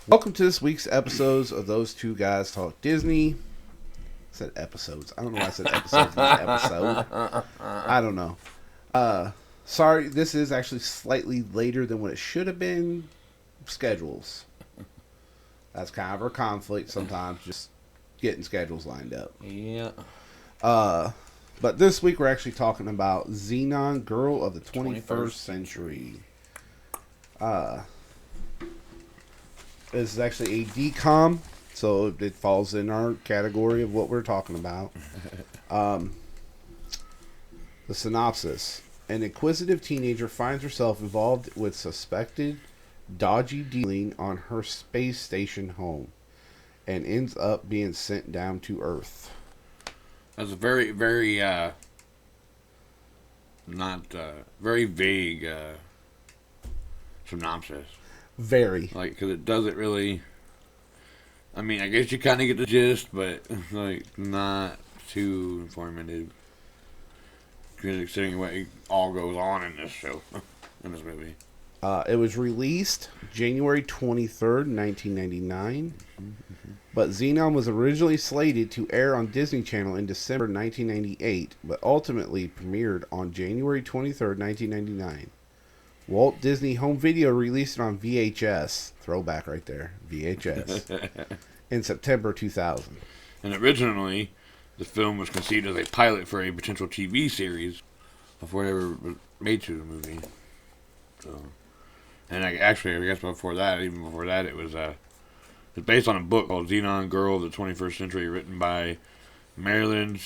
Welcome to this week's episodes of Those Two Guys Talk Disney. I said episodes. I don't know why I said episodes in this episode. I don't know. Sorry, this is actually slightly later than what it should have been. Schedules. That's kind of our conflict sometimes, just getting schedules lined up. Yeah. But this week we're actually talking about Zenon, Girl of the 21st Century. This is actually a DCOM, so it falls in our category of what we're talking about. The synopsis. An inquisitive teenager finds herself involved with suspected dodgy dealing on her space station home and ends up being sent down to Earth. That's a very, very, very vague synopsis. Very. Like, because it doesn't really... I mean, I guess you kind of get the gist, but, like, not too informative. Considering what all goes on in this show, in this movie. It was released January 23rd, 1999. But Zenon was originally slated to air on Disney Channel in December 1998, but ultimately premiered on January 23rd, 1999. Walt Disney Home Video released it on VHS, throwback right there, VHS, in September 2000. And originally, the film was conceived as a pilot for a potential TV series before it ever was made to the movie. So, and I guess before that, even before that, it was it's based on a book called Zenon, Girl of the 21st Century, written by Marilyn.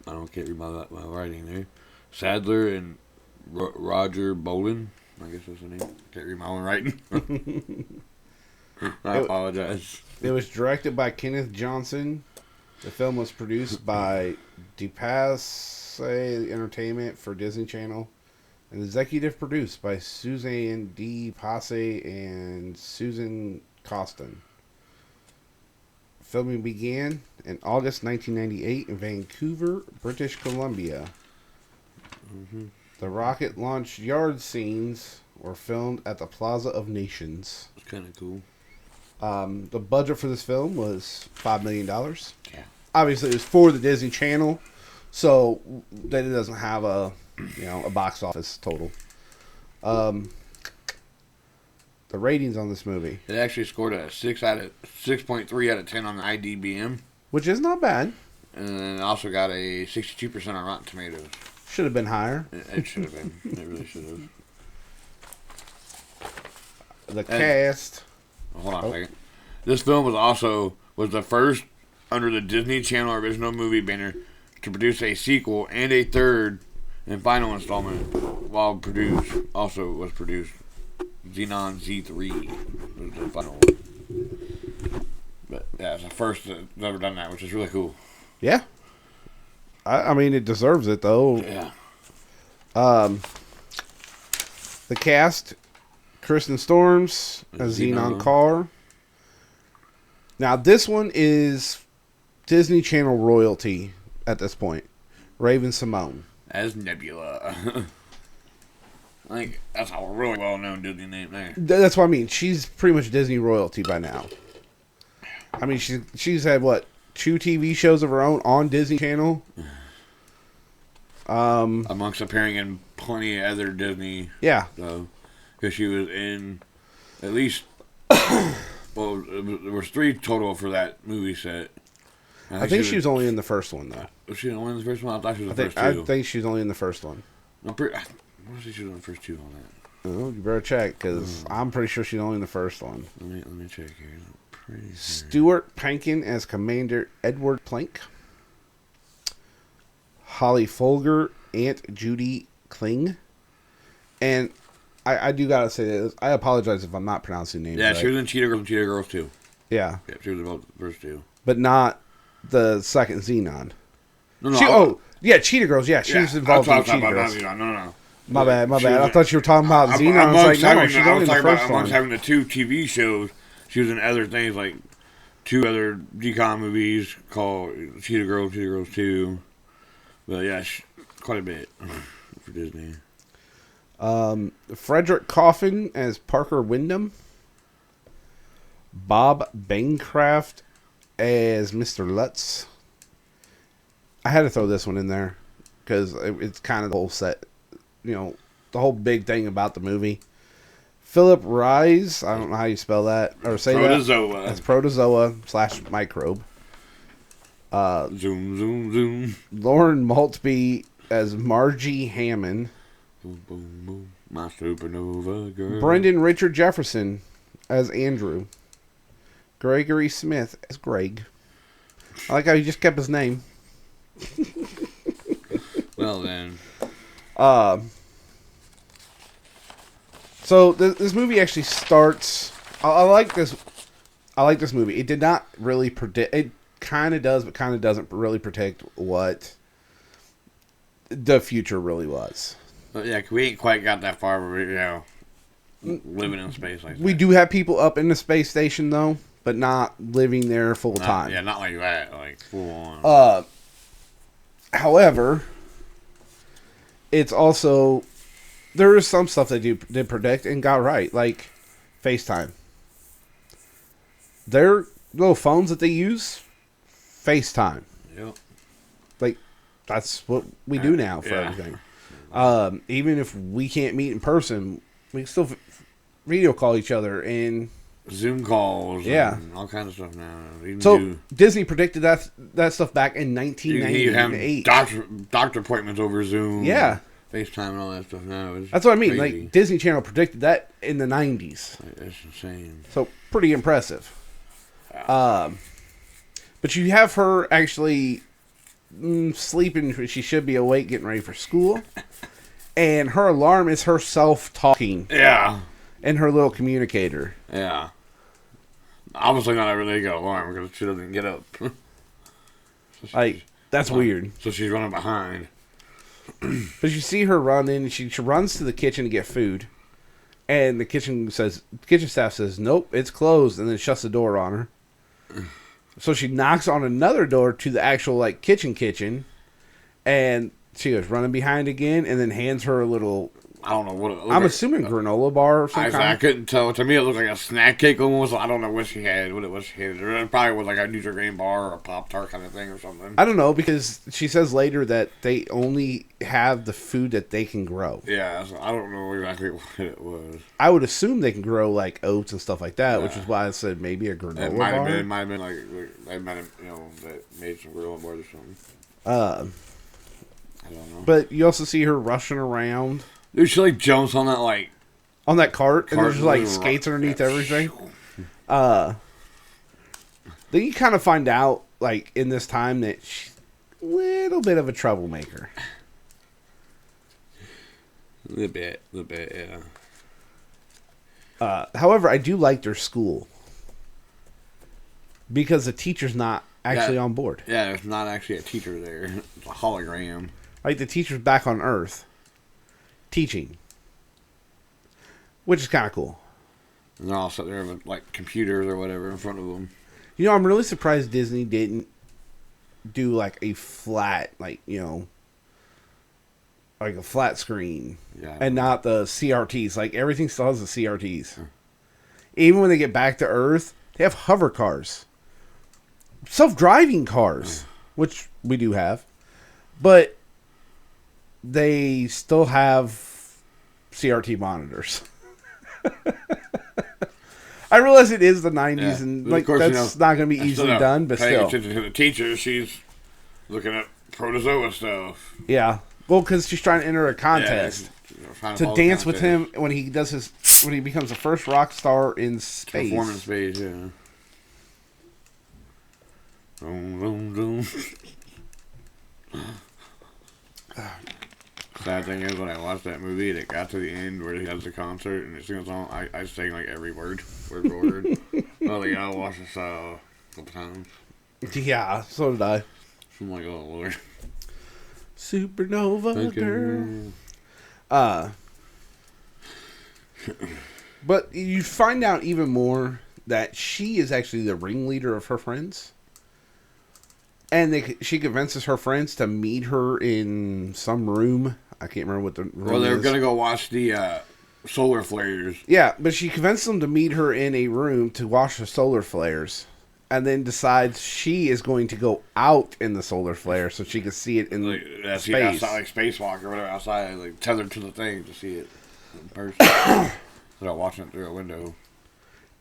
I can't read my writing there. Sadler and Roger Bolin. I guess that's the name. Can't read my own writing. I apologize. It was directed by Kenneth Johnson. The film was produced by DePasse Entertainment for Disney Channel and executive produced by Suzanne DePasse and Susan Costin. Filming began in August 1998 in Vancouver, British Columbia. The rocket launch yard scenes were filmed at the Plaza of Nations. It's kind of cool. The budget for this film was $5 million. Yeah. Obviously, it was for the Disney Channel, so that it doesn't have a box office total. The ratings on this movie, It actually scored a 6.3 out of 10 on the IDBM, which is not bad, and it also got a 62% on Rotten Tomatoes. should have been higher. It should have been. It really should have. The cast. Hold on a second. This film was the first under the Disney Channel original movie banner to produce a sequel and a third and final installment. While produced Zenon Z3 was the final one. But yeah, it's the first that's ever done that, which is really cool. Yeah. I mean, it deserves it, though. Yeah. The cast, Kristen Storms as Zenon Carr. Now, this one is Disney Channel royalty at this point. Raven Simone. As Nebula. I think that's a really well-known Disney name there. That's what I mean. She's pretty much Disney royalty by now. I mean, she's had, 2 TV shows of her own on Disney Channel? Amongst appearing in plenty of other Disney. Yeah. Because she was in at least... well, there was 3 total for that movie set. I think she was only in the first one, though. Was she only in the first one? I thought she was in the first 2. I think she's only in the first one. I want to say she was in the first 2 on that. Oh, you better check, because I'm pretty sure she's only in the first one. Let me check here. Pretty sure. Stuart Pankin as Commander Edward Plank. Holly Folger, Aunt Judy Kling. And I do gotta say this. I apologize if I'm not pronouncing names right. She was in Cheetah Girls and Cheetah Girls 2. Yeah. Yeah, she was in both the first 2. But not the second Zenon. No. Cheetah Girls. Yeah, she was involved in Cheetah Girls. No. My bad. I thought you were talking about Zenon. I was like, no, she's only in the first one. Amongst having the 2 TV shows, she was in other things like 2 other DCOM movies called Cheetah Girls 2. But yeah, quite a bit for Disney. Frederick Coffin as Parker Wyndham. Bob Bancroft as Mr. Lutz. I had to throw this one in there because it's kind of the whole set, the whole big thing about the movie. Philip Rise, I don't know how you spell that or say Protozoa. that. That's Protozoa / microbe. Zoom, zoom, zoom. Lauren Maltby as Margie Hammond. Boom, boom, boom. My supernova girl. Brendan Richard Jefferson as Andrew. Gregory Smith as Greg. I like how he just kept his name. Well then. So this movie actually starts. I like this. I like this movie. It did not really predict. It kind of does, but kind of doesn't really predict what the future really was. But yeah, we ain't quite got that far. Living in space like that. We do have people up in the space station though, but not living there full time. Yeah, not like that, like full on. However, it's also there is some stuff they did predict and got right, like FaceTime. Their little phones that they use, FaceTime. Yep. Like that's what we do now for everything. Even if we can't meet in person, we can still video call each other and Zoom calls, and all kinds of stuff now. Disney predicted that stuff back in 1998. You have doctor appointments over Zoom. Yeah, FaceTime and all that stuff now. That's what I mean. Crazy. Like Disney Channel predicted that in the 90s. That's insane. So pretty impressive. But you have her actually sleeping. She should be awake, getting ready for school. And her alarm is herself talking. Yeah. And her little communicator. Yeah. Obviously not a really good alarm because she doesn't get up. That's weird. So she's running behind. But you see her run in. She runs to the kitchen to get food. And the kitchen staff says, nope, it's closed. And then shuts the door on her. So she knocks on another door to the actual kitchen. And she goes running behind again and then hands her a little... I don't know what it looked I'm assuming granola bar or something. I couldn't tell. To me, it looked like a snack cake almost. I don't know what she had. What it was she had. It probably was like a Nutri-Grain bar or a Pop-Tart kind of thing or something. I don't know because she says later that they only have the food that they can grow. Yeah, so I don't know exactly what it was. I would assume they can grow like oats and stuff like that, which is why I said maybe a granola bar. It might have been like they might have that made some granola bars or something. I don't know. But you also see her rushing around. Dude, she jumps on that cart and there's skates underneath everything. Then you kind of find out in this time that she's a little bit of a troublemaker. A little bit, yeah. However, I do like their school because the teacher's not actually on board. Yeah, there's not actually a teacher there. It's a hologram. The teacher's back on Earth. Teaching, which is kind of cool. And they're all sitting there with computers or whatever in front of them. I'm really surprised Disney didn't do a flat, a flat screen, and not the CRTs. Everything still has the CRTs. Huh. Even when they get back to Earth, they have hover cars, self-driving cars, which we do have, but they still have CRT monitors. I realize it is the 90s, and of course, that's not going to be easily done, but still. Attention to the teacher, she's looking at protozoa stuff. Yeah. Well, because she's trying to enter a contest to dance with him when he becomes the first rock star in space. Perform in space, yeah. Boom, boom, boom. Sad thing is, when I watched that movie, and it got to the end where he has the concert, and it sings on, I sang every word for word. Well, I watched this a couple times. Yeah, so did I. I'm like, oh Lord, Supernova girl. But you find out even more that she is actually the ringleader of her friends. And she convinces her friends to meet her in some room. I can't remember what the room is. Well, they're going to go watch the solar flares. Yeah, but she convinced them to meet her in a room to watch the solar flares, and then decides she is going to go out in the solar flare so she can see it in Like, see it space. outside, like spacewalk or whatever outside, like tethered to the thing to see it in person. Without watching it through a window.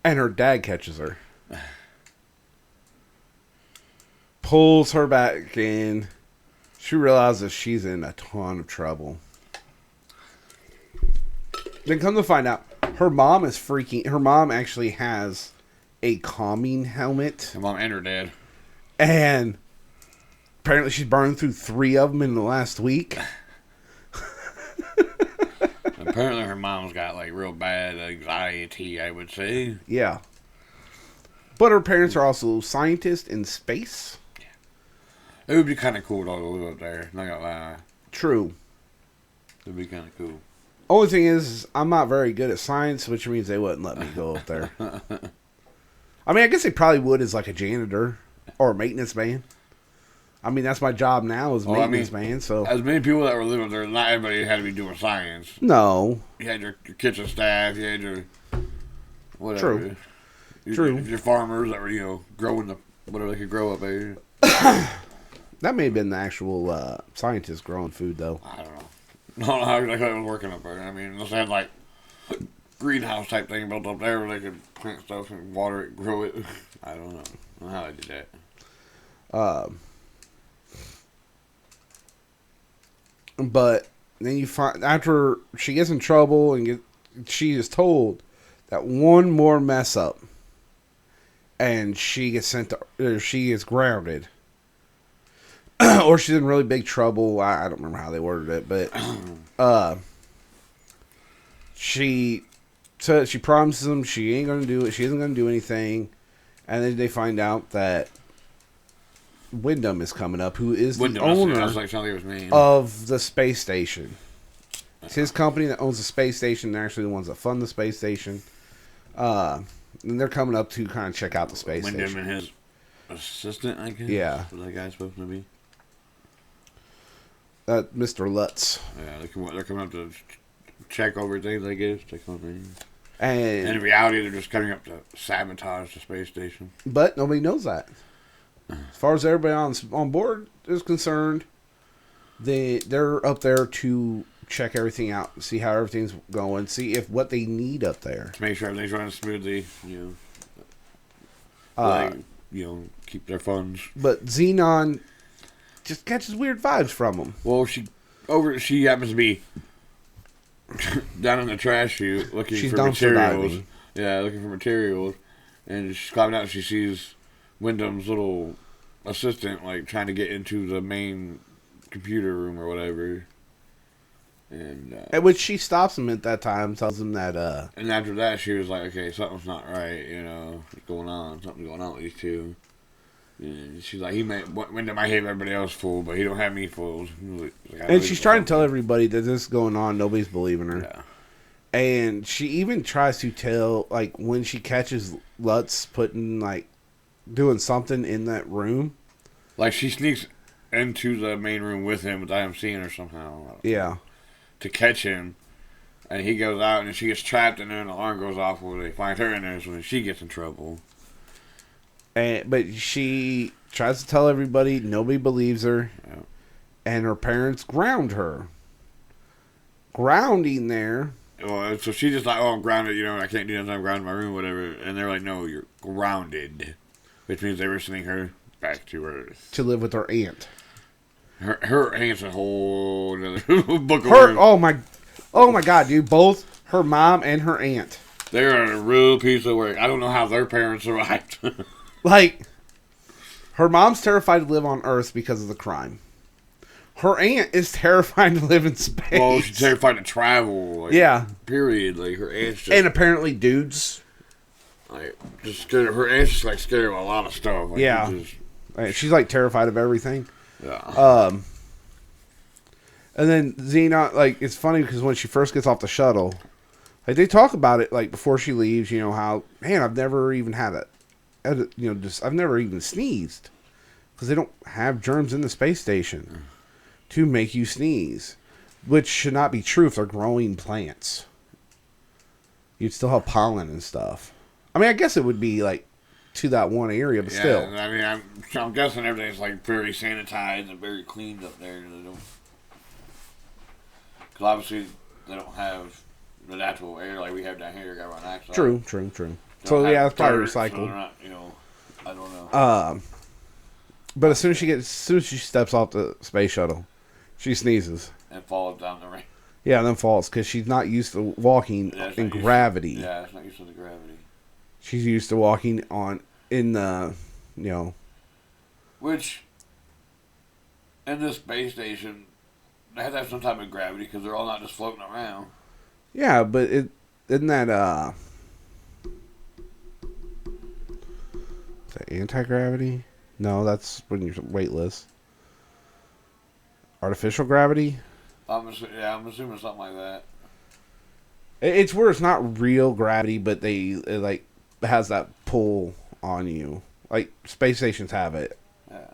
And her dad catches her. Pulls her back in. She realizes she's in a ton of trouble. Then come to find out, her mom is freaking... Her mom actually has a calming helmet. Her mom and her dad. And apparently she's burned through 3 of them in the last week. Apparently her mom's got like real bad anxiety, I would say. Yeah. But her parents are also scientists in space. It would be kind of cool to live up there, not gonna lie. True. It would be kind of cool. Only thing is, I'm not very good at science, which means they wouldn't let me go up there. I mean, I guess they probably would as like a janitor or a maintenance man. I mean, that's my job now as maintenance man. So as many people that were living there, not everybody had to be doing science. No. You had your kitchen staff, you had your whatever. True. Your farmers that were, growing the whatever they could grow up there. That may have been the actual scientists growing food, though. I don't know. I don't know how exactly it was working up there. I mean, unless they had like greenhouse type thing built up there where they could plant stuff and water it, grow it. I don't know. I don't know how they did that. But then you find after she gets in trouble and she is told that one more mess up, and she gets she is grounded, or she's in really big trouble. I don't remember how they worded it, but she promises them she ain't gonna do it. She isn't gonna do anything, and then they find out that Wyndham is coming up, who is the owner of the space station. It's his company that owns the space station. They're actually the ones that fund the space station. And they're coming up to kind of check out the space station. Wyndham and his assistant, I guess. Yeah. What that guy's supposed to be. Mr. Lutz. Yeah, they're coming up to check over things, I guess. Check on things. And in reality, they're just coming up to sabotage the space station. But nobody knows that. As far as everybody on board is concerned, they're up there to check everything out, see how everything's going, see if what they need up there. To make sure everything's running smoothly, keep their funds. But Zenon just catches weird vibes from them. Well, she happens to be down in the trash chute looking for materials. Diving. Yeah, looking for materials. And she's climbing out and she sees Wyndham's little assistant trying to get into the main computer room or whatever. And at which she stops him at that time, tells him that and after that she was like, okay, something's not right, what's going on? Something's going on with these two. And she's like, Wyndham might have everybody else fooled, but he don't have me fooled. And she's trying to tell everybody that this is going on, nobody's believing her. Yeah. And she even tries to tell, when she catches Lutz doing something in that room. She sneaks into the main room with him without him seeing her somehow. Yeah. To catch him. And he goes out and she gets trapped and then an alarm goes off when they find her in there, so then she gets in trouble. But she tries to tell everybody, nobody believes her. Yeah. And her parents ground her. Grounding there. Well, so she's just like, I'm grounded, I can't do nothing, I'm grounded in my room, whatever. And they're like, no, you're grounded. Which means they were sending her back to Earth. To live with her aunt. Her aunt's a whole other book of words. Oh my God, dude. Both her mom and her aunt. They're a real piece of work. I don't know how their parents survived. Her mom's terrified to live on Earth because of the crime. Her aunt is terrified to live in space. Well, she's terrified to travel. Yeah. Period. Her aunt's just... And apparently dudes. Just scared. Her aunt's just scared of a lot of stuff. Yeah. She's terrified of everything. Yeah. And then Zenon, it's funny because when she first gets off the shuttle, they talk about it before she leaves. How I've never even had I've never even sneezed because they don't have germs in the space station to make you sneeze, which should not be true if they're growing plants. you'd still have pollen and stuff. I mean, I guess it would be like to that one area, but Yeah, still. I mean, I'm guessing everything's like very sanitized and very cleaned up there. Because obviously they don't have the natural air like we have down here. Got on oxide. True. So yeah, it's probably So they're recycled. not, I don't know. But as soon as she steps off the space shuttle, she sneezes. And falls down the ramp. Yeah, and then falls because she's not used to walking in gravity. Yeah, it's not used to the gravity. She's used to walking in the, Which, in this space station, they have to have some type of gravity because they're all not just floating around. Yeah, but isn't that is that anti-gravity? No, that's when you're weightless. Artificial gravity? I'm assuming something like that. It's where it's not real gravity, but it like has that pull on you. Like space stations have it. Yeah.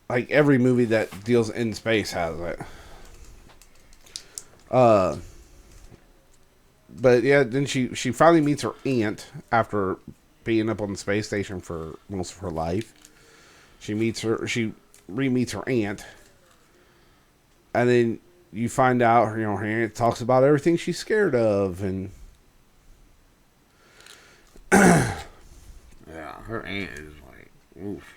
Like every movie that deals in space has it. But yeah, then she finally meets her aunt after being up on the space station for most of her life. She re-meets her aunt, and then you find out her aunt talks about everything she's scared of, and yeah, her aunt is like, oof.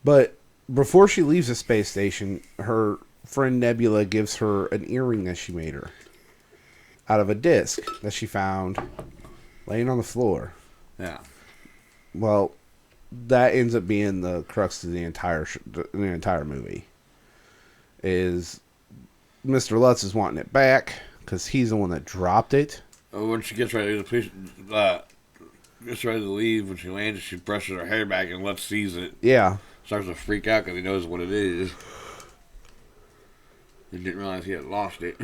but before she leaves the space station, her friend Nebula gives her an earring that she made her out of a disc that she found laying on the floor. Yeah. Well, that ends up being the crux of the entire movie. Is Mr. Lutz is wanting it back because he's the one that dropped it. When she gets ready, the police gets ready to leave. When she lands, she brushes her hair back, and Lutz sees it. Yeah. Starts to freak out because he knows what it is. He didn't realize he had lost it.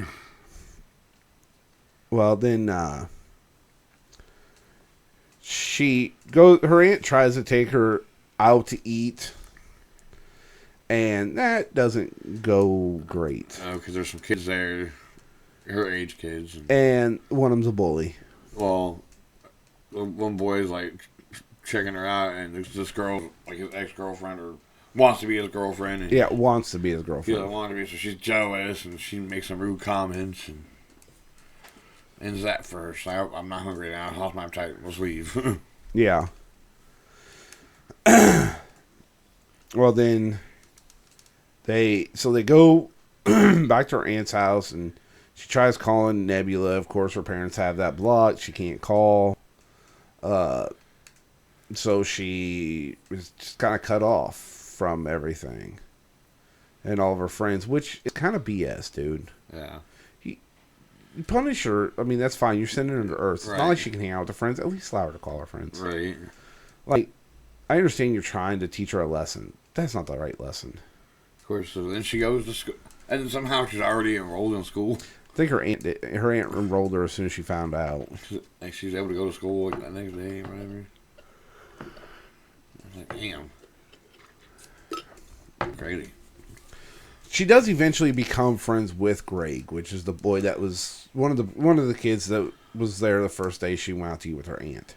Well, then her aunt tries to take her out to eat, and that doesn't go great. Oh, because there's some kids there, her age kids. And one of them's a bully. Well, one boy's like checking her out, and this girl, like his ex-girlfriend, or wants to be his girlfriend. And yeah, wants to be his he girlfriend. doesn't want to be, so she's jealous, and she makes some rude comments, and ends that first. I'm not hungry now. I lost my appetite. Let's leave. Yeah. Well, then they go back to her aunt's house, and she tries calling Nebula. Of course, her parents have that blocked. She can't call. So she is just kind of cut off from everything and all of her friends, which is kind of BS, dude. Yeah. You punish her. I mean, that's fine. You're sending her to Earth. It's Right. not like she can hang out with her friends. At least allow her to call her friends. Right. Like, I understand you're trying to teach her a lesson. That's not the right lesson. Of course. So then she goes to school, and then somehow she's already enrolled in school. I think her aunt enrolled her as soon as she found out. Like she's able to go to school like that next day or whatever. I was like, damn. Crazy. She does eventually become friends with Greg, which is the boy that was one of the kids that was there the first day she went out to eat with her aunt.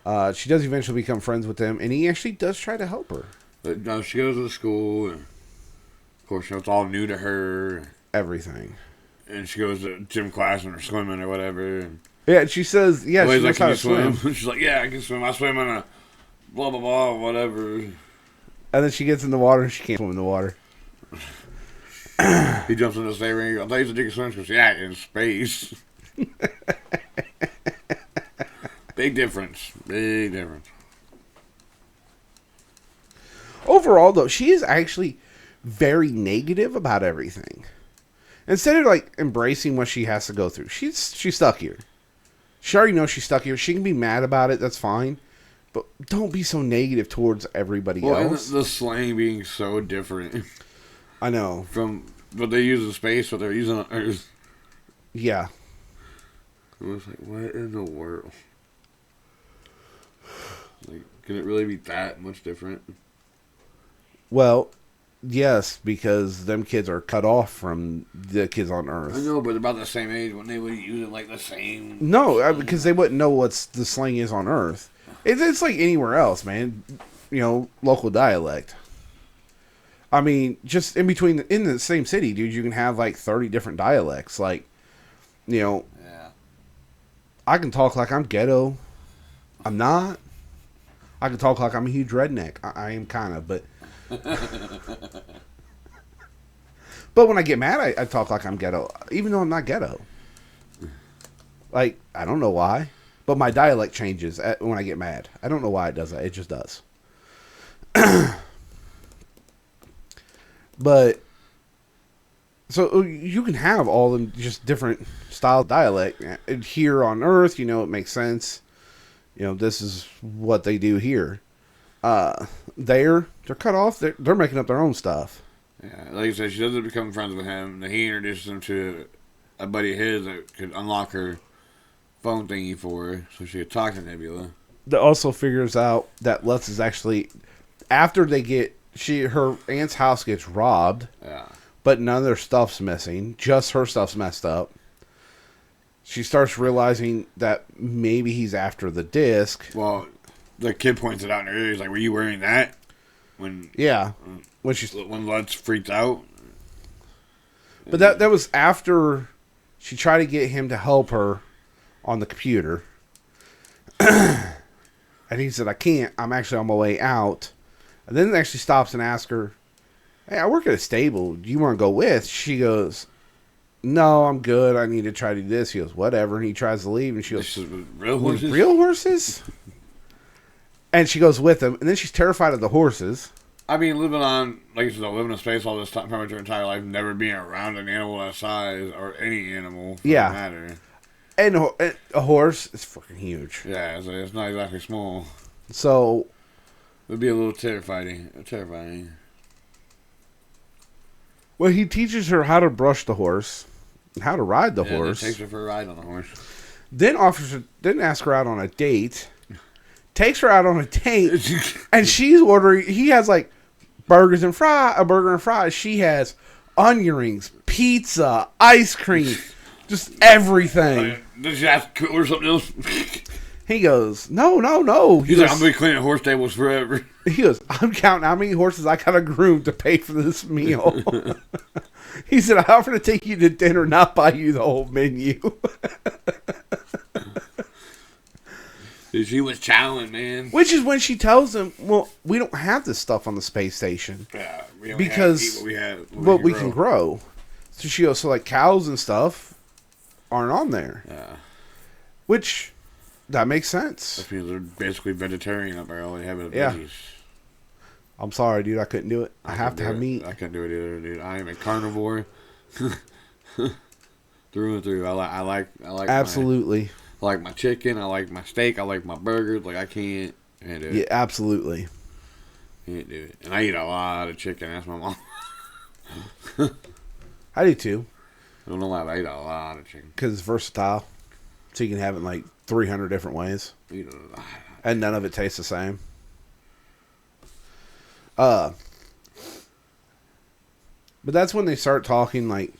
Yeah. She does eventually become friends with him, and he actually does try to help her. But no, she goes to school, and of course, it's all new to her. Everything. And she goes to gym class and her swimming or whatever. And yeah, she says, yeah, well, she knows how to swim. She's like, yeah, I can swim. I swim in a blah, blah, blah, whatever. And then she gets in the water and she can't swim in the water. He jumps in the same ring. I thought he's a dick swim because, yeah, in space. Big difference. Big difference. Overall, though, she is actually very negative about everything. Instead of like embracing what she has to go through, she's stuck here. She already knows she's stuck here. She can be mad about it. That's fine, but don't be so negative towards everybody else. And the slang being so different. I know from what they use in space, what they're using on Earth. Yeah. I was like, what in the world? Like, can it really be that much different? Well, Yes, because them kids are cut off from the kids on I Earth. know, but they're about the same age when they would use it like the same. No, because they wouldn't know what's the slang is on Earth. It's like anywhere else, man. Local dialect. I mean, just in between, in the same city, dude, you can have like 30 different dialects. Like, Yeah. I can talk like I'm ghetto. I'm not. I can talk like I'm a huge redneck. I am kind of, but. But when I get mad, I talk like I'm ghetto, even though I'm not ghetto. Like, I don't know why, but my dialect changes when I get mad. I don't know why it does that. It just does. But, so you can have all them just different style of dialect. Here on Earth, it makes sense. This is what they do here. They're cut off. They're making up their own stuff. Yeah, like I said, she doesn't become friends with him. Then he introduces him to a buddy of his that could unlock her phone thingy for her, so she could talk to Nebula. That also figures out that Lutz is actually, after they get, her aunt's house gets robbed, Yeah. but none of their stuff's missing. Just her stuff's messed up. She starts realizing that maybe he's after the disc. Well, the kid points it out in her ear. He's like, "Were you wearing that?" When when Lutz freaked out. But that was after she tried to get him to help her on the computer. And he said, "I can't. I'm actually on my way out." And then it actually stops and asks her, "Hey, I work at a stable. Do you want to go with?" She goes, "No, I'm good. I need to try to do this." He goes, "Whatever." And he tries to leave, and she goes, "Real horses? Real horses?" And she goes with him, and then she's terrified of the horses. I mean, living on, like you said, living in space all this time, pretty much your entire life, never being around an animal that size, or any animal, for that matter. And a horse is fucking huge. Yeah, it's not exactly small. So it would be a little terrifying. Well, he teaches her how to brush the horse, how to ride the horse. Takes her for a ride on the horse. Then asks her out on a date. Takes her out on a date, and she's ordering. He has like a burger and fries. She has onion rings, pizza, ice cream, just everything. Did you ask to order something else? He goes, no. He's like, I'm going to be cleaning horse tables forever. He goes, I'm counting how many horses I got to groom to pay for this meal. He said, I offer to take you to dinner, not buy you the whole menu. She was chowing, man. Which is when she tells him, well, we don't have this stuff on the space station. Yeah, because what we can grow. So she goes, so like cows and stuff aren't on there. Yeah. Which, that makes sense. That means they're basically vegetarian up there. All they have is yeah. veggies. I'm sorry, dude. I couldn't do it. I have to have meat. I couldn't do it either, dude. I am a carnivore. Through and through. I like absolutely. I like my chicken. I like my steak. I like my burgers. Like, I can't do it. Yeah, absolutely. Can't do it. And I eat a lot of chicken. That's my mom. I do too. I don't know why, but I eat a lot of chicken. Because it's versatile. So you can have it in like 300 different ways. Eat a lot. And none of it tastes the same. But that's when they start talking, like,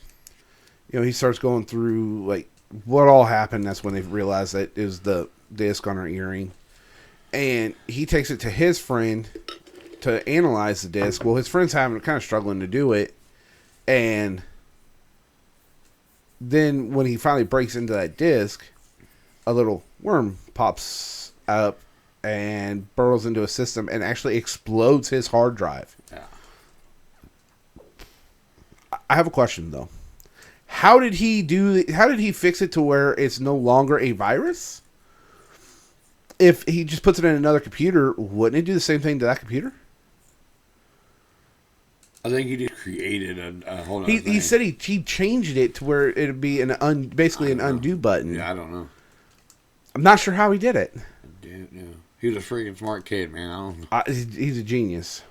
he starts going through, like, what all happened. That's when they realize that it was the disc on her earring. And he takes it to his friend to analyze the disc. Well, his friend's kind of struggling to do it. And then when he finally breaks into that disc, a little worm pops up and burrows into a system and actually explodes his hard drive. Yeah. I have a question, though. How did he fix it to where it's no longer a virus? If he just puts it in another computer, wouldn't it do the same thing to that computer? I think he just created a whole other thing. He said he changed it to where it'd be basically an undo button. Yeah, I don't know. I'm not sure how he did it. Dude, no. He was a freaking smart kid, man. I don't know. He's a genius.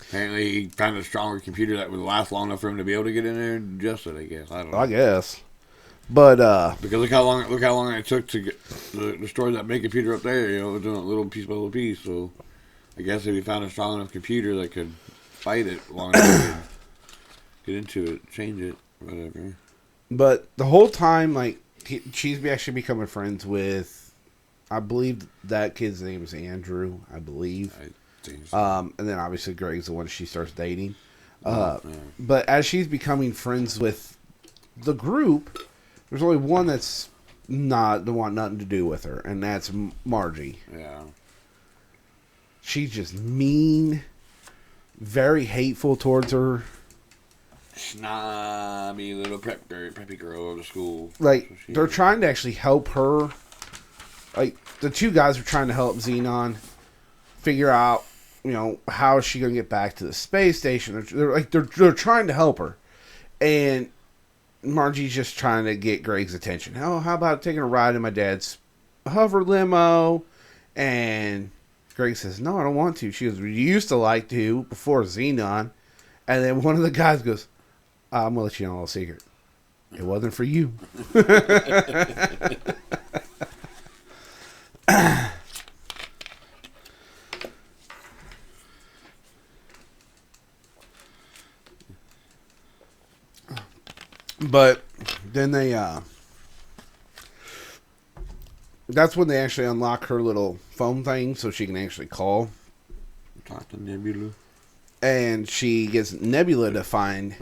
Apparently, he found a stronger computer that would last long enough for him to be able to get in there and adjust it, I guess. I don't know. I guess. But, because look how long it took to destroy that big computer up there, doing it little piece by little piece. So, I guess if he found a strong enough computer that could fight it long enough. Get into it, change it, whatever. But the whole time, like, she's actually becoming friends with, I believe that kid's name is Andrew, I believe. I think so. And then obviously Greg's the one she starts dating. Yeah. But as she's becoming friends with the group, there's only one that's not the want nothing to do with her, and that's Margie. Yeah. She's just mean, very hateful towards her. Snobby little preppy girl to school. Like, they're trying to actually help her. Like, the two guys are trying to help Zenon figure out, you know, how is she going to get back to the space station. They're trying to help her. And Margie's just trying to get Greg's attention. Oh, how about taking a ride in my dad's hover limo? And Greg says, no, I don't want to. She goes, you used to like to before Zenon. And then one of the guys goes, I'm going to let you know a little secret. It wasn't for you. But then that's when they actually unlock her little phone thing so she can actually call. Talk to Nebula. And she gets Nebula to find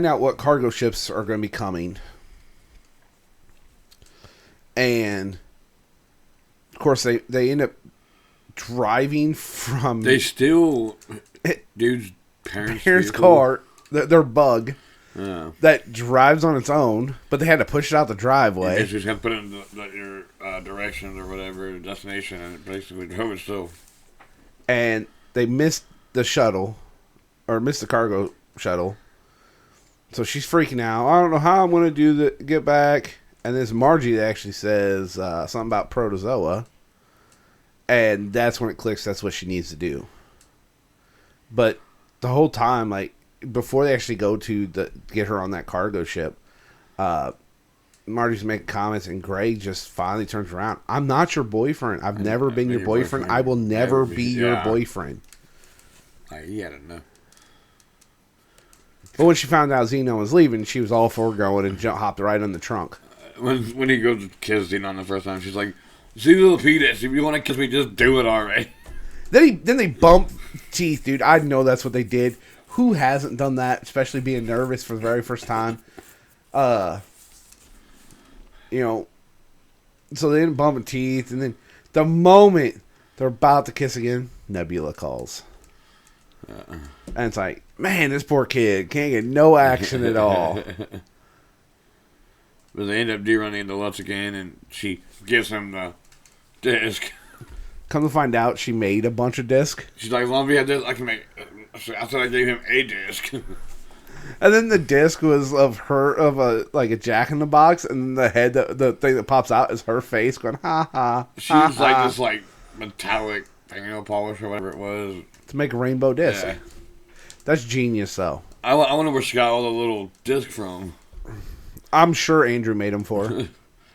out what cargo ships are going to be coming. And of course they end up driving from dude's parents' vehicle. Car, their bug. Yeah. That drives on its own, but they had to push it out the driveway. They just have to put it in your directions or whatever, destination, and it basically drove itself. And they missed the shuttle, or missed the cargo shuttle. So she's freaking out. I don't know how I'm going to get back. And there's Margie that actually says something about protozoa. And that's when it clicks. That's what she needs to do. But the whole time, like, before they actually go to get her on that cargo ship, Margie's making comments, and Greg just finally turns around. I'm not your boyfriend. I've never been your boyfriend. I will never be your boyfriend. He had enough. But when she found out Zenon was leaving, she was all for going and hopped right in the trunk. When he goes to kiss Zenon the first time, she's like, "See, little penis, if you want to kiss me, just do it already." Then they bump teeth, dude. I know that's what they did. Who hasn't done that, especially being nervous for the very first time? You know, so they didn't bump teeth, and then the moment they're about to kiss again, Nebula calls. And it's like, man, this poor kid can't get no action at all. But they end up running into Lutz again, and she gives him the disc. Come to find out, she made a bunch of discs. She's like, as long as we have this, I can make. I said I gave him a disc. And then the disc was of a Jack in the Box, and the head, the thing that pops out is her face going ha ha. She's like this like metallic fingernail polish or whatever it was to make a rainbow disc. Yeah. That's genius, though. I wonder where she got all the little discs from. I'm sure Andrew made them for her.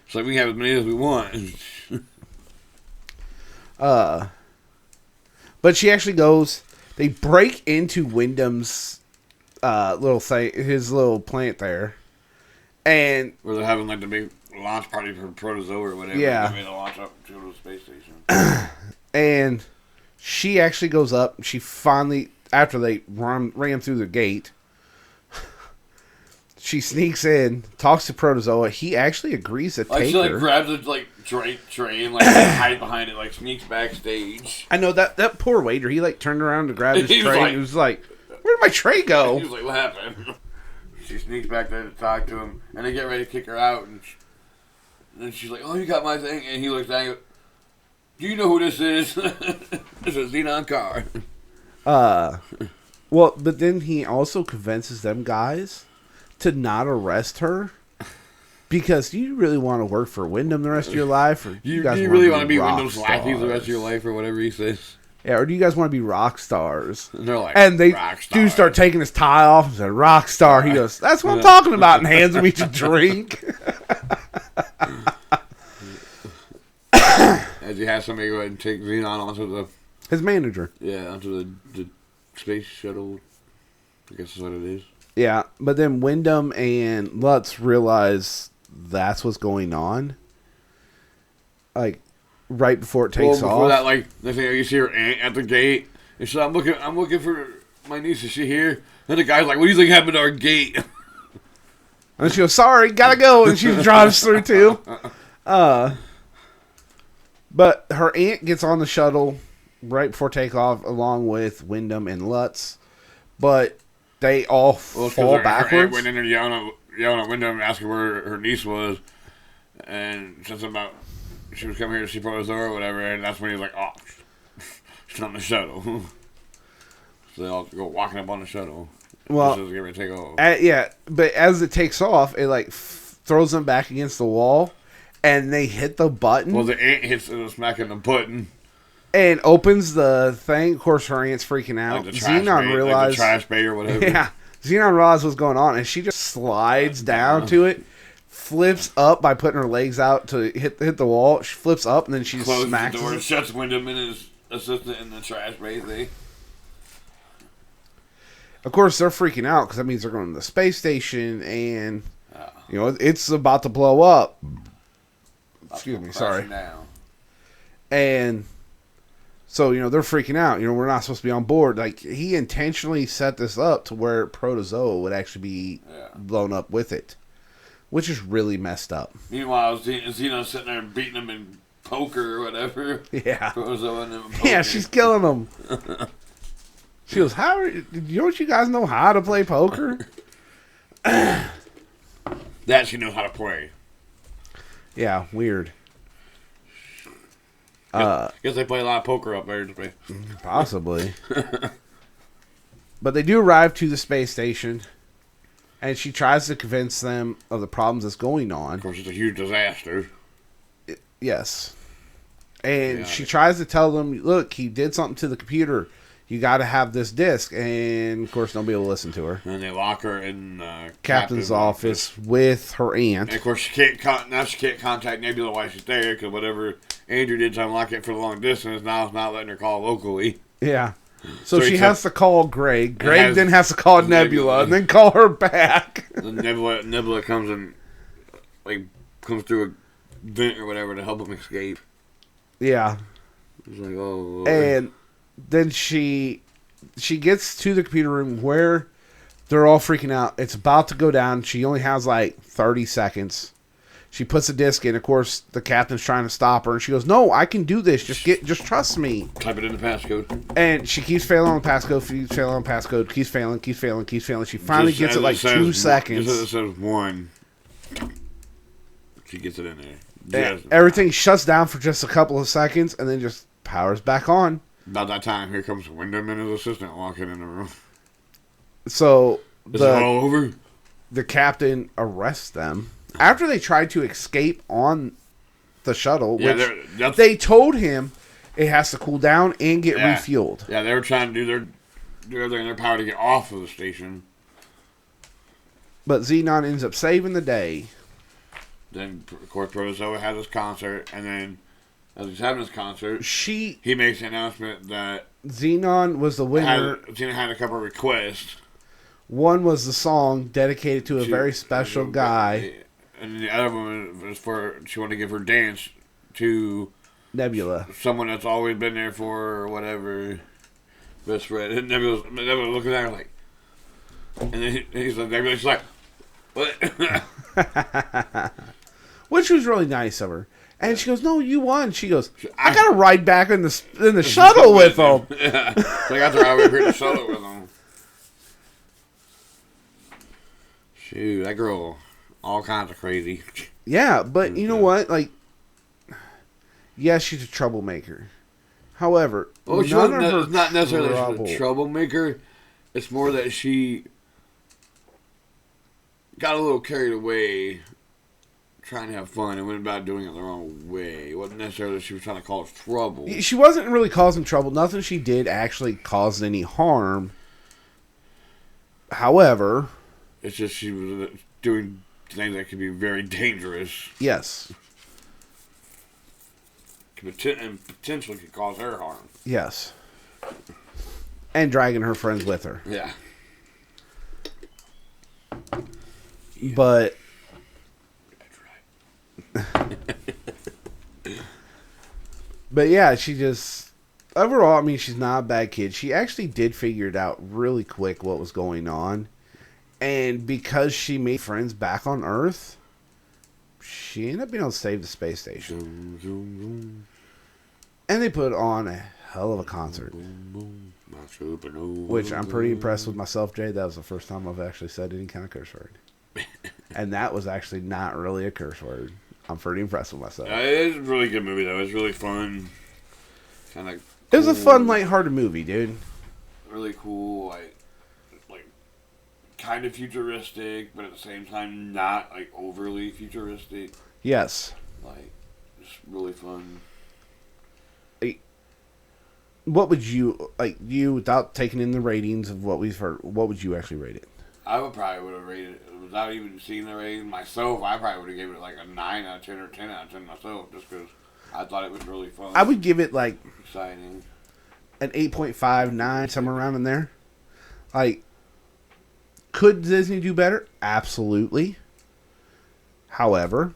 So we can have as many as we want. But she actually goes. They break into Wyndham's his little plant there, and where they're having like the big launch party for Protozoa or whatever. Yeah. They made a launch up to the space station. And she actually goes up. She finally, after they ram through the gate, she sneaks in, talks to Protozoa. He actually agrees to take her. She grabs a tray and hide behind it, sneaks backstage. I know that poor waiter. He turned around to grab his tray. And he was like, "Where'd my tray go?" He was like, "What happened?" She sneaks back there to talk to him, and they get ready to kick her out. And then she's like, "Oh, you got my thing," and he looks down. And goes, "Do you know who this is?" It's a Zenon car. Well, but then he also convinces them guys to not arrest her. Because do you really want to work for Wyndham the rest of your life? Or do you really want to be Wyndham's lackeys the rest of your life or whatever he says? Yeah, or do you guys want to be rock stars? And they're like, and they do start taking his tie off and say, "Rock star." He goes, "That's what I'm talking about," and hands him each a drink. As he has somebody go ahead and take Zenon onto His manager. Yeah, onto the space shuttle. I guess is what it is. Yeah, but then Wyndham and Lutz realize that's what's going on. Like, right before it takes before off. that, like, the thing you see her aunt at the gate. And she's like, I'm looking for my niece. Is she here? And the guy's like, what do you think happened to our gate? And she goes, sorry, gotta go. And she drives through too. But her aunt gets on the shuttle right before takeoff along with Wyndham and Lutz. But they all fall backwards. Her aunt went in there yelling at Wyndham, asking where her niece was. And said something about she was coming here to see Protozoa or whatever. And that's when he was like, oh, she's on the shuttle. So they all go walking up on the shuttle. Well, getting ready to take off. Yeah, but as it takes off, it like throws them back against the wall, and they hit the button. Well, the aunt hits smacking the button and opens the thing. Of course, her aunt's freaking out. like Zenon realized, like the trash bay or whatever. Yeah, Zenon realized what's going on, and she just slides down to it, flips up by putting her legs out to hit the wall. She flips up, and then she closes smacks the door, it. shuts Wyndham and his assistant in the trash bay thing. Of course, they're freaking out because that means they're going to the space station, and it's about to blow up. Excuse me, sorry. Down. And so they're freaking out. We're not supposed to be on board. Like, he intentionally set this up to where Protozoa would actually be blown up with it, which is really messed up. Meanwhile, Zenon's sitting there beating him in poker or whatever. Yeah. Protozoa and him in poker. Yeah, she's killing him. She goes, don't you guys know how to play poker? That she knows how to play. Yeah, weird. Guess they play a lot of poker up there. Possibly. But they do arrive to the space station, and she tries to convince them of the problems that's going on. Of course, it's a huge disaster. Yes. And she tries to tell them, look, he did something to the computer. You got to have this disc. And, of course, nobody will listen to her. And they lock her in Captain's office with her aunt. And, of course, she can't contact Nebula while she's there because whatever Andrew did to unlock it for the long distance, now it's not letting her call locally. Yeah. So she has to call Greg. Greg then has to call Nebula and then call her back. Nebula comes and comes through a vent or whatever to help him escape. Yeah. It's like, oh. And then she gets to the computer room where they're all freaking out. It's about to go down. She only has 30 seconds. She puts the disc in. Of course, the captain's trying to stop her, and she goes, "No, I can do this. Just trust me." Type it in the passcode. And she keeps failing on the passcode. Keeps failing. She finally gets it 2 seconds. Just as it says 1. She gets it in there. Everything shuts down for just a couple of seconds, and then just powers back on. About that time, here comes Wyndham and his assistant walking in the room. So Is it all over? The captain arrests them after they tried to escape on the shuttle, which they told him it has to cool down and get refueled. Yeah, they were trying to do everything in their power to get off of the station. But Zenon ends up saving the day. Then, of course, Protozoa has his concert, and then as he's having his concert, he makes the announcement that Zenon was the winner. Zenon had a couple of requests. One was the song dedicated to a very special guy. And the other one was she wanted to give her dance to Nebula. Someone that's always been there for her or whatever. Best friend. And Nebula looking at her like, and then he's like, what? Which was really nice of her. And she goes, "No, you won." She goes, "I got to ride back in the shuttle with them." Yeah. So I got to ride over here in the shuttle with them. Shoot, that girl, all kinds of crazy. Yeah, but you know what? Yes, she's a troublemaker. However, it's not necessarily she's a troublemaker. It's more that she got a little carried away trying to have fun and went about doing it the wrong way. It wasn't necessarily that she was trying to cause trouble. She wasn't really causing trouble. Nothing she did actually caused any harm. However, it's just she was doing things that could be very dangerous. Yes. And potentially could cause her harm. Yes. And dragging her friends with her. Yeah. But That's right. but yeah, she just overall, I mean, she's not a bad kid. She actually did figure it out really quick what was going on. And because she made friends back on Earth, she ended up being able to save the space station. Zoom, zoom, zoom. And they put on a hell of a concert. Boom, boom. My supernova. Which I'm pretty impressed with myself, Jay. That was the first time I've actually said any kind of curse word. And that was actually not really a curse word. I'm pretty impressed with myself. It's a really good movie, though. It's really fun. Kind of. It was a fun, lighthearted movie, dude. Really cool, like kind of futuristic, but at the same time not like overly futuristic. Yes. Like, just really fun. What would you without taking in the ratings of what we've heard? What would you actually rate it? I would have rated it without even seeing the rating myself. I probably would have given it like a 9 out of 10 or 10 out of 10 myself, just because I thought it was really fun. I would give it like exciting. An 8.5, 9, somewhere around in there. Like, could Disney do better? Absolutely. However,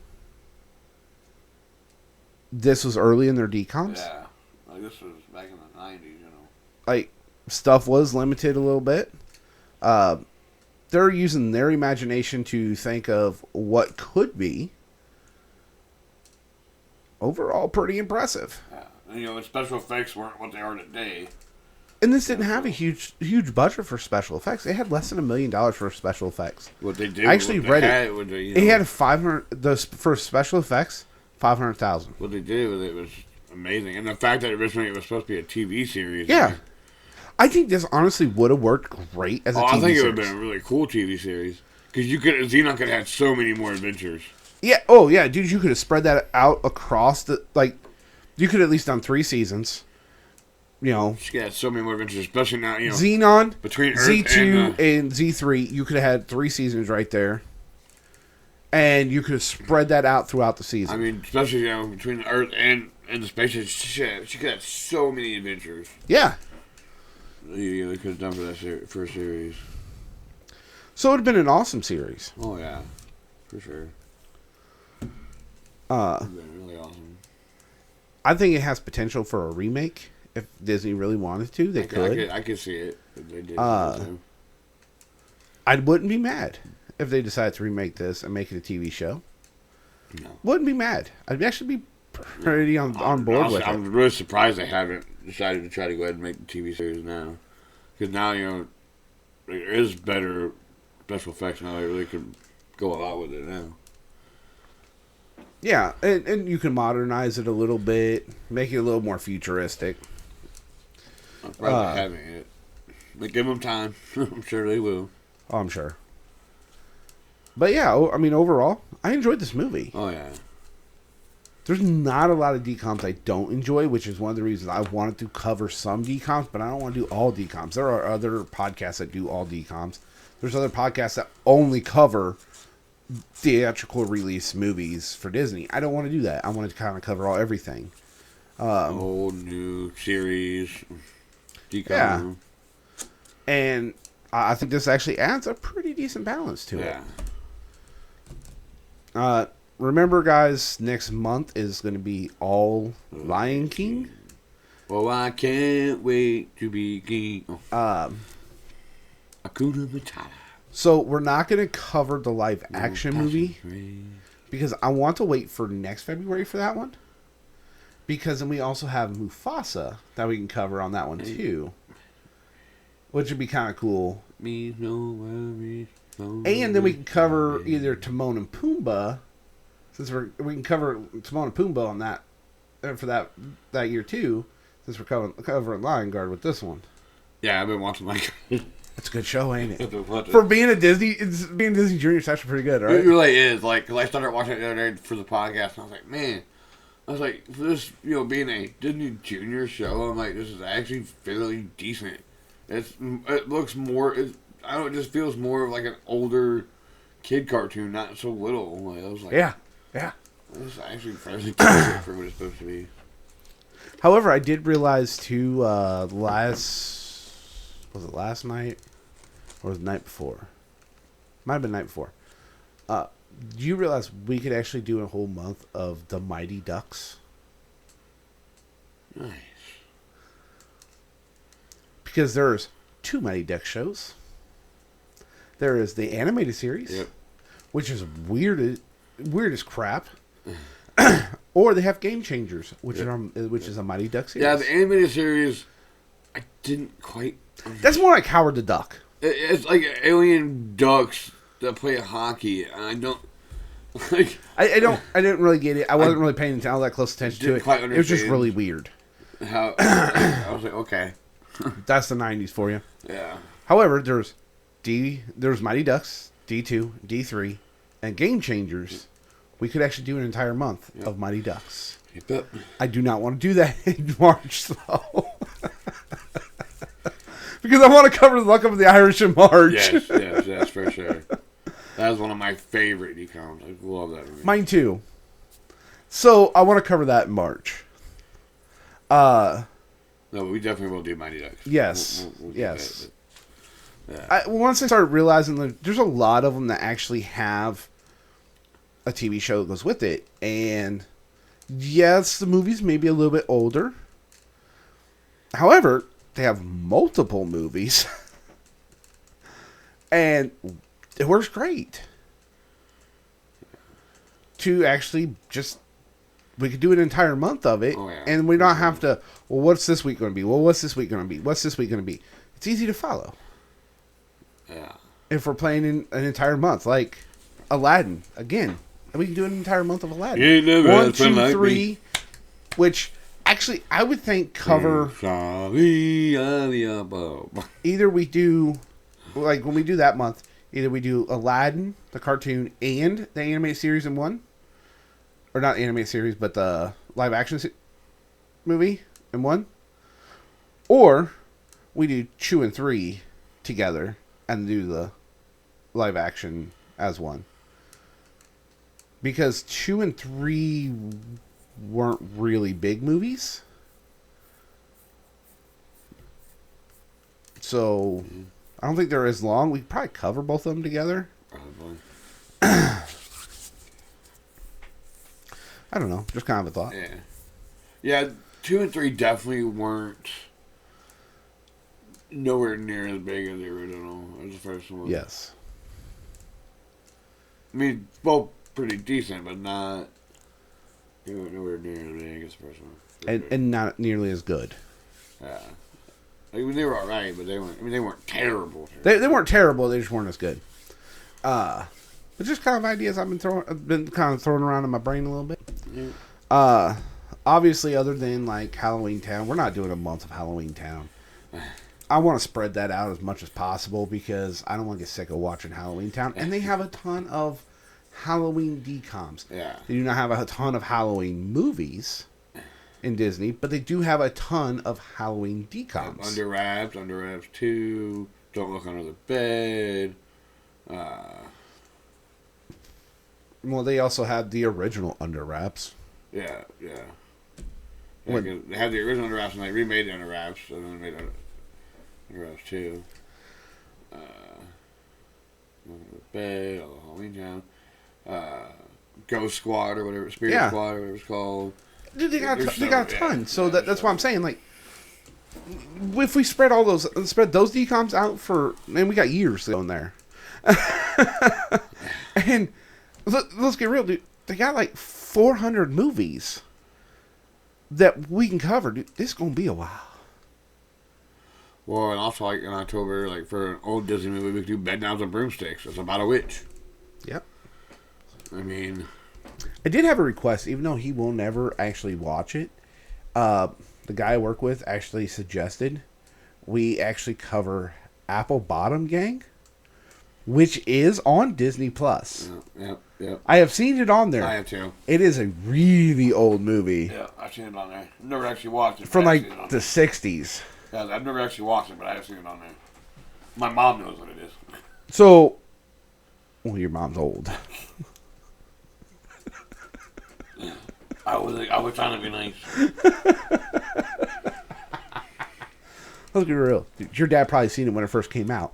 this was early in their decoms. Yeah, like this was back in the 90s, you know. Like, stuff was limited a little bit. They're using their imagination to think of what could be. Overall, pretty impressive. Yeah, and, the special effects weren't what they are today. And this didn't have a huge budget for special effects. They had less than $1 million for special effects. What they did, I actually read it. It had 500. For special effects, 500,000. What they did with it was amazing, and the fact that originally it was supposed to be a TV series. Yeah, I think this honestly would have worked great as a TV series. I think it would have been a really cool TV series because Zenon could have had so many more adventures. Yeah. Oh yeah, dude, you could have spread that out across the you could have at least done 3 seasons. You know, she had so many more adventures, especially now. Zenon between Earth Z2 and Z3, you could have had 3 seasons right there, and you could have spread that out throughout the season. I mean, especially between Earth and the spaceship, she could have so many adventures. Yeah, they could have done for that first series. So it would have been an awesome series. Oh yeah, for sure. Been really awesome. I think it has potential for a remake. If Disney really wanted to, they could. I could see it if they did. I wouldn't be mad if they decided to remake this and make it a TV show. No. Wouldn't be mad. I'd actually be pretty on board with it. I'm really surprised they haven't decided to try to go ahead and make the TV series now. Because now, there is better special effects now. They really could go a lot with it now. Yeah, and you can modernize it a little bit, make it a little more futuristic. I'm probably having it. But give them time. I'm sure they will. Oh, I'm sure. But yeah, I mean, overall, I enjoyed this movie. Oh, yeah. There's not a lot of decoms I don't enjoy, which is one of the reasons I wanted to cover some decoms, but I don't want to do all decoms. There are other podcasts that do all decoms. There's other podcasts that only cover theatrical release movies for Disney. I don't want to do that. I want to kind of cover everything. Old, new, series, decom. Yeah. And I think this actually adds a pretty decent balance to it. Remember, guys, next month is going to be all Lion King. Oh, I can't wait to be king. Hakuna Matata. So we're not going to cover the live action movie because I want to wait for next February for that one. Because then we also have Mufasa that we can cover on that one too, which would be kind of cool. Me no worries. And then we can cover either Timon and Pumbaa, since we can cover Timon and Pumbaa on that for that year too, since we're covering Lion Guard with this one. Yeah, I've been watching like. It's a good show, ain't it? For being a Disney Junior, it's actually pretty good, right? It really is. Like, cause I started watching it the other day for the podcast, and I was like, man, for this, being a Disney Junior show, I'm like, this is actually fairly decent. It looks more. It just feels more of like an older kid cartoon, not so little. Like, I was like, yeah. This is actually fairly decent for what it's supposed to be. However, I did realize too, was it last night? Or was it the night before? Might have been the night before. Do you realize we could actually do a whole month of the Mighty Ducks? Nice. Because there's 2 Mighty Ducks shows. There is the animated series, Yep. which is weird as crap. Or they have Game Changers, which is a Mighty Ducks series. Yeah, the animated series, I didn't quite. That's more like Howard the Duck. It's like alien ducks that play hockey, and I don't like. I didn't really get it. I wasn't really paying all that close attention to it. Quite It was just understand really weird. How I was like, okay, That's the 90s for you. yeah, However, there's Mighty Ducks, D2, D3, and Game Changers. We could actually do an entire month of Mighty Ducks. yep. I do not want to do that in March, though. Because I want to cover the Luck of the Irish in March. Yes, for sure. That was one of my favorite decoms. I love that movie. Mine too. So I want to cover that in March. No, but we definitely will do Mighty Ducks. Yes, We'll do yes. that, but, Once I started realizing that there's a lot of them that actually have a TV show that goes with it, and yes, the movies may be a little bit older. However, they have multiple movies, and it works great. To actually we could do an entire month of it, and we don't have to. Well, what's this week going to be? Well, what's this week going to be? What's this week going to be? It's easy to follow. Yeah. If we're playing in an entire month, like Aladdin, again, we can do an entire month of Aladdin. You ain't never 1, had fun 2, like 3, me. which actually I would think cover. Either we do, like when we do that month, either we do Aladdin, the cartoon, and the animated series in one, or not animated series, but the live action movie in one, or we do 2 and 3 together and do the live action as one. Because 2 and 3 weren't really big movies. So, I don't think they're as long. We could probably cover both of them together. Probably. I don't know. Just kind of a thought. Yeah. Yeah, 2 and 3 definitely weren't nowhere near as big as the original, as the first one. Yes. I mean, both pretty decent, but not nowhere near as big as the first one. And not nearly as good. Yeah. I mean, they were alright, but they weren't. I mean, they weren't terrible. They weren't terrible. They just weren't as good. But just kind of ideas I've been kind of throwing around in my brain a little bit. Yeah. Obviously, other than like Halloween Town, we're not doing a month of Halloween Town. I want to spread that out as much as possible because I don't want to get sick of watching Halloween Town. And they have a ton of Halloween decoms. Yeah. They do not have a ton of Halloween movies in Disney, but they do have a ton of Halloween decoms. Under Wraps 2, Don't Look Under the Bed. Well, they also had the original Under Wraps. Yeah. They had the original Under Wraps and they remade the Under Wraps, and then they made Under Wraps 2. Under the Bed, Halloween Town. Ghost Squad or whatever, Spirit Squad or whatever it's called. Dude, they got a ton. So that's what I'm saying. Like, if we spread those decoms out for, man, we got years to go in there. And let's get real, dude. They got like 400 movies that we can cover. Dude, this is gonna be a while. Well, and also like in October, like for an old Disney movie, we could do Bed Knobs and Broomsticks. It's about a witch. Yep. I mean, I did have a request, even though he will never actually watch it. The guy I work with actually suggested we actually cover Apple Bottom Gang, which is on Disney Plus. Yep. I have seen it on there. I have too. It is a really old movie. Yeah, I've seen it on there. I've never actually watched it. From like the 60s. Yeah, I've never actually watched it, but I have seen it on there. My mom knows what it is. So, well, your mom's old. I was trying to be nice. Let's be real. Your dad probably seen it when it first came out.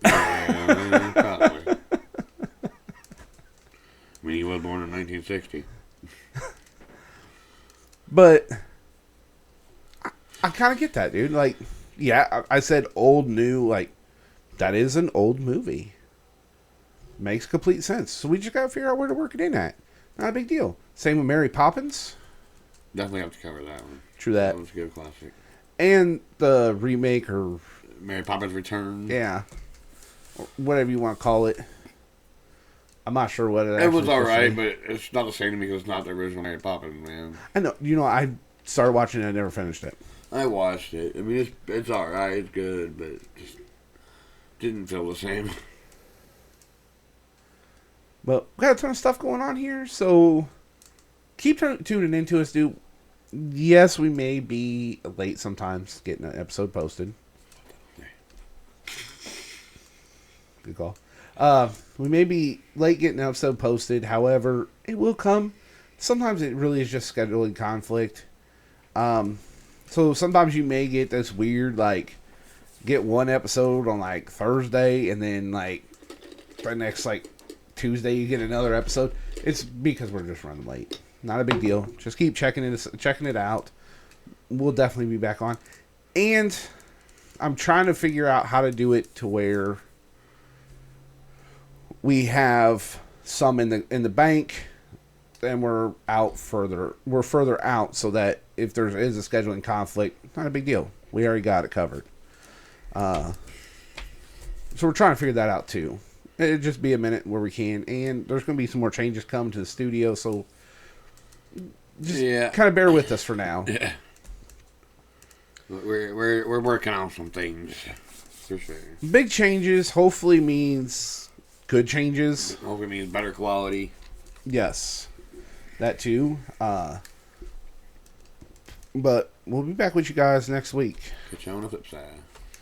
Yeah, probably. I mean, he was born in 1960. But I kind of get that, dude. Like, yeah, I said old, new. Like, that is an old movie. Makes complete sense. So we just got to figure out where to work it in at. Not a big deal. Same with Mary Poppins. Definitely have to cover that one. True that. That one's a good classic. And the remake or... Mary Poppins Return. Yeah. Or whatever you want to call it. I'm not sure what It was alright, but it's not the same to me because it's not the original Mary Poppins, man. I know. You know, I started watching it and I never finished it. I watched it. I mean, it's alright, it's good, but it just didn't feel the same. But we got a ton of stuff going on here, so keep tuning into us, dude. Yes, we may be late sometimes getting an episode posted. Good call. We may be late getting an episode posted. However, it will come. Sometimes it really is just scheduling conflict. So sometimes you may get this weird, like, get one episode on, like, Thursday, and then, like, the next, like, Tuesday you get another episode. It's because we're just running late. Not a big deal. Just keep checking it out. We'll definitely be back on. And I'm trying to figure out how to do it to where we have some in the bank, and we're further out, so that if there is a scheduling conflict, not a big deal. We already got it covered. So we're trying to figure that out too. It'll just be a minute where we can, and there's going to be some more changes coming to the studio, so just kind of bear with us for now. Yeah. We're working on some things for sure. Big changes hopefully means good changes. Hopefully means better quality. Yes, that too. But we'll be back with you guys next week. Catch you on the flip side.